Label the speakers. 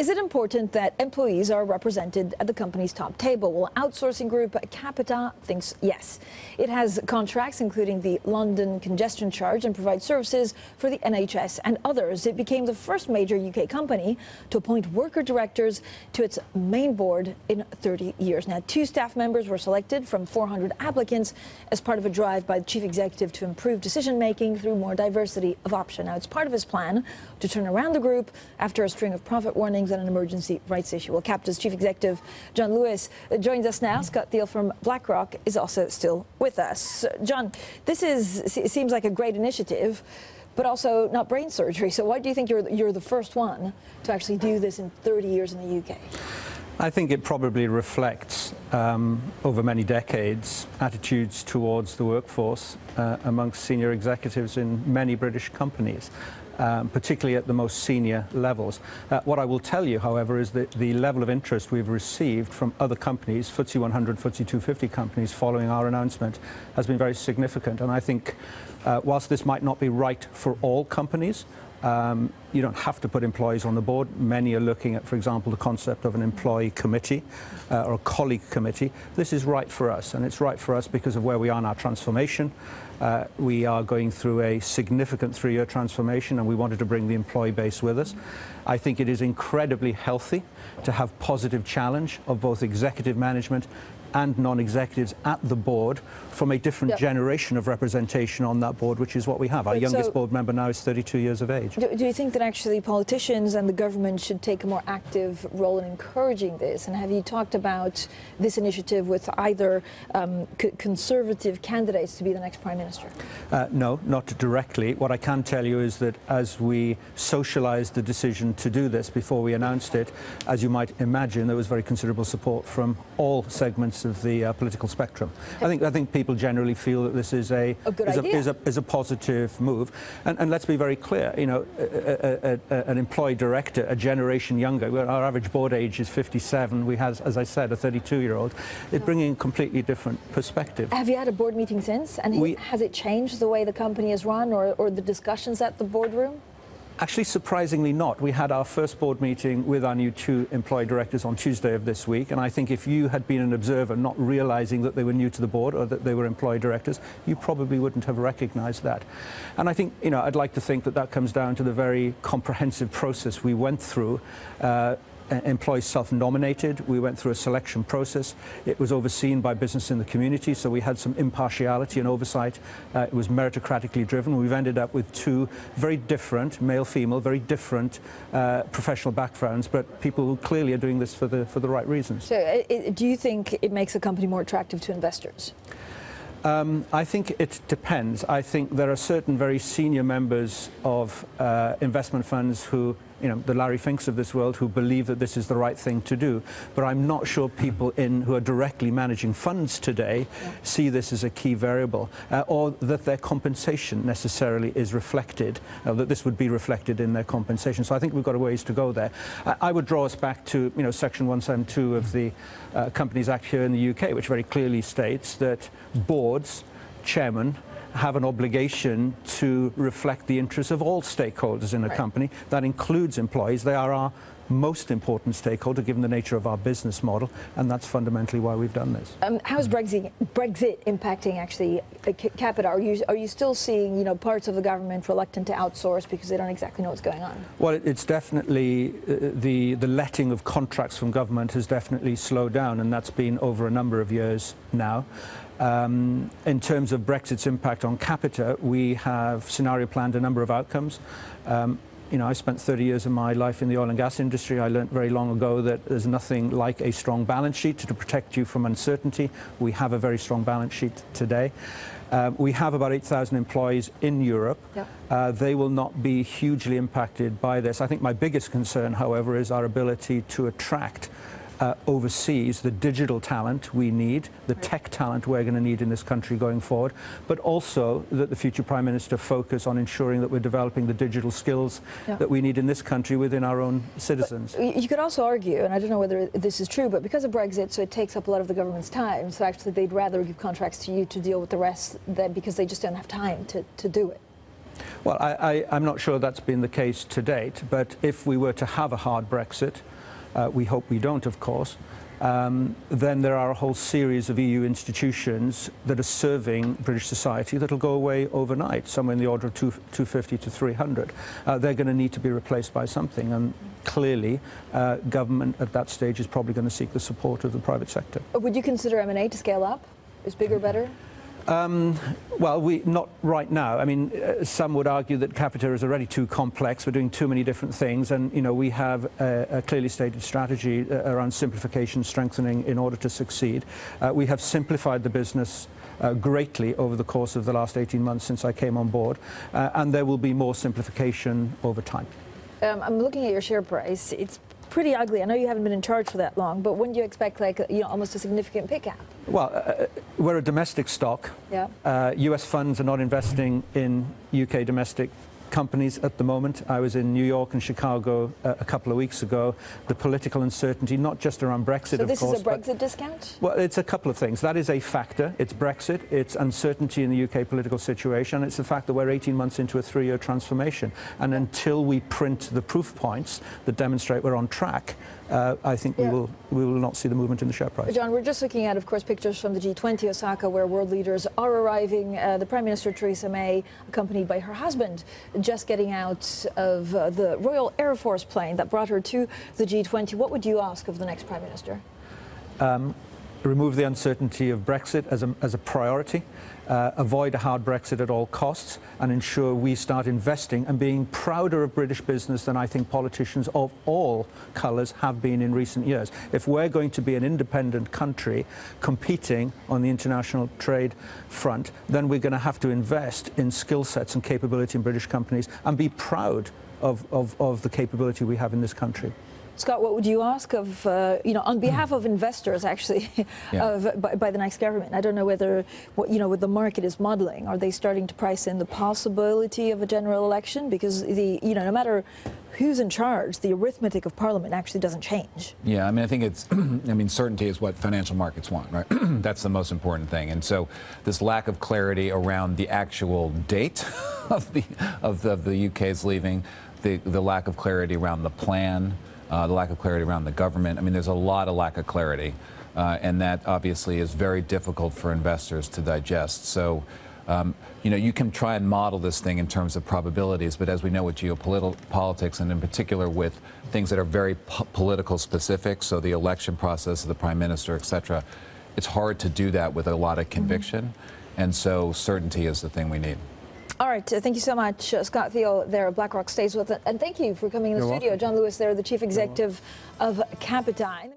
Speaker 1: Is it important that employees are represented at the company's top table? Well, outsourcing group Capita thinks yes. It has contracts including the London congestion charge and provides services for the NHS and others. It became the first major UK company to appoint worker directors to its main board in 30 years. Now, 2 staff members were selected from 400 applicants as part of a drive by the chief executive to improve decision-making through more diversity of option. Now, it's part of his plan to turn around the group after a string of profit warnings and an emergency rights issue. Well, Capita's chief executive Jon Lewis joins us now. Scott Thiel from BlackRock is also still with us. John, this seems like a great initiative, but also not brain surgery. So why do you think you're the first one to actually do this in 30 years in the UK?
Speaker 2: I think it probably reflects, over many decades, attitudes towards the workforce amongst senior executives in many British companies, particularly at the most senior levels. What I will tell you, however, is that the level of interest we've received from other companies, FTSE 100, FTSE 250 companies, following our announcement has been very significant. And I think, whilst this might not be right for all companies, you don't have to put employees on the board. Many are looking at, for example, the concept of an employee committee or a colleague committee. This is right for us, and it's right for us because of where we are in our transformation. We are going through a significant 3-year transformation, and we wanted to bring the employee base with us. I think it is incredibly healthy to have positive challenge of both executive management and non-executives at the board from a different generation of representation on that board, which is what we have. Our youngest board member now is 32 years of age.
Speaker 1: Do you think that actually politicians and the government should take a more active role in encouraging this? And have you talked about this initiative with either conservative candidates to be the next Prime Minister?
Speaker 2: No, not directly. What I can tell you is that as we socialised the decision to do this before we announced it, as you might imagine, there was very considerable support from all segments of the political spectrum. I think people generally feel that this is a positive move. And let's be very clear, you know, an employed director, a generation younger, our average board age is 57, we have, as I said, a 32-year-old, is bringing a completely different perspective.
Speaker 1: Have you had a board meeting since? And has it changed the way the company is run or the discussions at the boardroom?
Speaker 2: Actually, surprisingly not. We had our first board meeting with our new 2 employee directors on Tuesday of this week, and I think if you had been an observer not realising that they were new to the board or that they were employee directors, you probably wouldn't have recognised that. And I think, you know, I'd like to think that that comes down to the very comprehensive process we went through. Employees self-nominated. We went through a selection process. It was overseen by business in the community, so we had some impartiality and oversight. It was meritocratically driven. We've ended up with 2 very different, male-female, very different professional backgrounds, but people who clearly are doing this for the right reasons. So
Speaker 1: do you think it makes a company more attractive to investors?
Speaker 2: I think it depends. I think there are certain very senior members of investment funds who, you know, the Larry Finks of this world, who believe that this is the right thing to do. But I'm not sure people who are directly managing funds today see this as a key variable, or that their compensation necessarily is reflected, that this would be reflected in their compensation. So I think we've got a ways to go there. I would draw us back to, you know, Section 172 of the Companies Act here in the UK, which very clearly states that boards, chairmen, have an obligation to reflect the interests of all stakeholders in a company. That includes employees. They are our most important stakeholder given the nature of our business model, and that's fundamentally why we've done this.
Speaker 1: How is Brexit impacting actually Capita? Are you still seeing, you know, parts of the government reluctant to outsource because they don't exactly know what's going on?
Speaker 2: Well, it's definitely the letting of contracts from government has definitely slowed down, and that's been over a number of years now. In terms of Brexit's impact on Capita, we have scenario planned a number of outcomes. You know, I spent 30 years of my life in the oil and gas industry. I learned very long ago that there's nothing like a strong balance sheet to protect you from uncertainty. We have a very strong balance sheet today. We have about 8,000 employees in Europe. They will not be hugely impacted by this. I think my biggest concern, however, is our ability to attract overseas the digital talent we need, the tech talent we're going to need in this country going forward, but also that the future Prime Minister focus on ensuring that we're developing the digital skills that we need in this country within our own citizens.
Speaker 1: But you could also argue, and I don't know whether this is true, but because of Brexit, so it takes up a lot of the government's time, so actually they'd rather give contracts to you to deal with the rest because they just don't have time to do it.
Speaker 2: Well, I'm not sure that's been the case to date, but if we were to have a hard Brexit, we hope we don't, of course, then there are a whole series of EU institutions that are serving British society that will go away overnight, somewhere in the order of 250 to 300. They're going to need to be replaced by something, and clearly government at that stage is probably going to seek the support of the private sector.
Speaker 1: Would you consider M&A to scale up? Is bigger better?
Speaker 2: Well, not right now. I mean, some would argue that Capita is already too complex. We're doing too many different things, and we have a clearly stated strategy around simplification, strengthening in order to succeed. We have simplified the business greatly over the course of the last 18 months since I came on board, and there will be more simplification over time.
Speaker 1: I'm looking at your share price. It's pretty ugly. I know you haven't been in charge for that long, but when do you expect, like, almost a significant pickup?
Speaker 2: Well, we're a domestic stock.
Speaker 1: Yeah.
Speaker 2: US funds are not investing in UK domestic companies at the moment. I was in New York and Chicago a couple of weeks ago. The political uncertainty, not just around Brexit,
Speaker 1: so
Speaker 2: of course.
Speaker 1: So this is a Brexit discount?
Speaker 2: Well, it's a couple of things. That is a factor. It's Brexit. It's uncertainty in the UK political situation. It's the fact that we're 18 months into a 3-year transformation. And until we print the proof points that demonstrate we're on track, I think we will not see the movement in the share price.
Speaker 1: John, we're just looking at, of course, pictures from the G20 Osaka, where world leaders are arriving. The Prime Minister Theresa May, accompanied by her husband, just getting out of the Royal Air Force plane that brought her to the G20. What would you ask of the next Prime Minister?
Speaker 2: Remove the uncertainty of Brexit as a priority, avoid a hard Brexit at all costs, and ensure we start investing and being prouder of British business than I think politicians of all colours have been in recent years. If we're going to be an independent country competing on the international trade front, then we're going to have to invest in skill sets and capability in British companies and be proud of the capability we have in this country.
Speaker 1: Scott, what would you ask of, on behalf of investors, actually, by the next government? I don't know whether, what the market is modeling. Are they starting to price in the possibility of a general election? Because, no matter who's in charge, the arithmetic of Parliament actually doesn't change.
Speaker 3: Yeah, I mean, I think it's, certainty is what financial markets want, right? That's the most important thing. And so this lack of clarity around the actual date of the UK's leaving, the lack of clarity around the plan, the lack of clarity around the government. I mean, there's a lot of lack of clarity, and that obviously is very difficult for investors to digest. So, you can try and model this thing in terms of probabilities, but as we know with geopolitics, and in particular with things that are very political specific, so the election process of the Prime Minister, et cetera, it's hard to do that with a lot of conviction, and so certainty is the thing we need.
Speaker 1: All right, thank you so much, Scott Thiel there at BlackRock stays with us. And thank you for coming in the studio. Jon Lewis there, the Chief Executive of Capita.